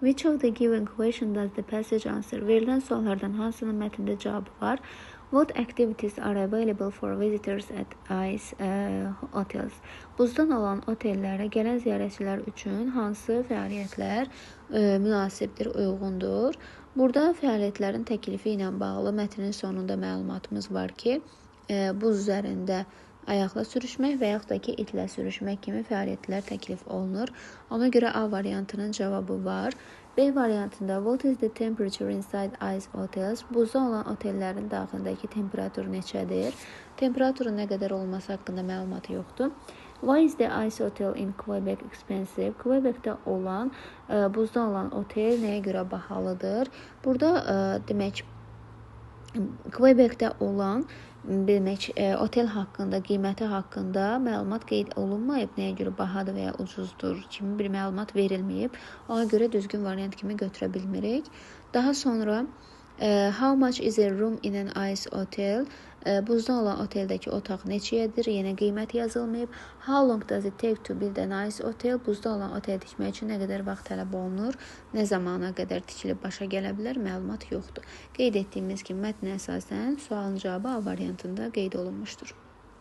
Which of the given question does the passage answer? Verilən suallardan hansının mətndə cavabı var? What activities are available for visitors at ice hotels? Buzdan olan otellərə gələn ziyarətçilər üçün hansı fəaliyyətlər münasibdir, uyğundur? Burada fəaliyyətlərin təklifi ilə bağlı mətnin sonunda məlumatımız var ki, buz üzərində ayaqla sürüşmək və yaxud da ki, itlə sürüşmək kimi fəaliyyətlər təklif olunur. Ona görə A variantının cavabı var. B variantında what is the temperature inside ice hotels? Buzda olan otellərin daxilindəki temperatur neçədir? Temperaturun nə qədər olması haqqında məlumatı yoxdur. Why is the ice hotel in Quebec expensive? Quebecdə olan, buzda olan otel nəyə görə bahalıdır? Burada demək, Quebecdə olan otel haqqında, qiyməti haqqında məlumat qeyd olunmayıb, nəyə görə bahadır və ya ucuzdur kimi bir məlumat verilməyib. Ona görə düzgün variant kimi götürə bilmirik. Daha sonra how much is a room in an ice hotel? Buzda olan oteldəki otaq neçəyədir? Yenə qiymət yazılmayıb. How long does it take to build an ice hotel? Buzda olan otel tikmək üçün nə qədər vaxt tələb olunur? Nə zamana qədər tikilib başa gələ bilər? Məlumat yoxdur. Qeyd etdiyimiz kimi mətnə əsasən sualın cavabı A variantında qeyd olunmuşdur.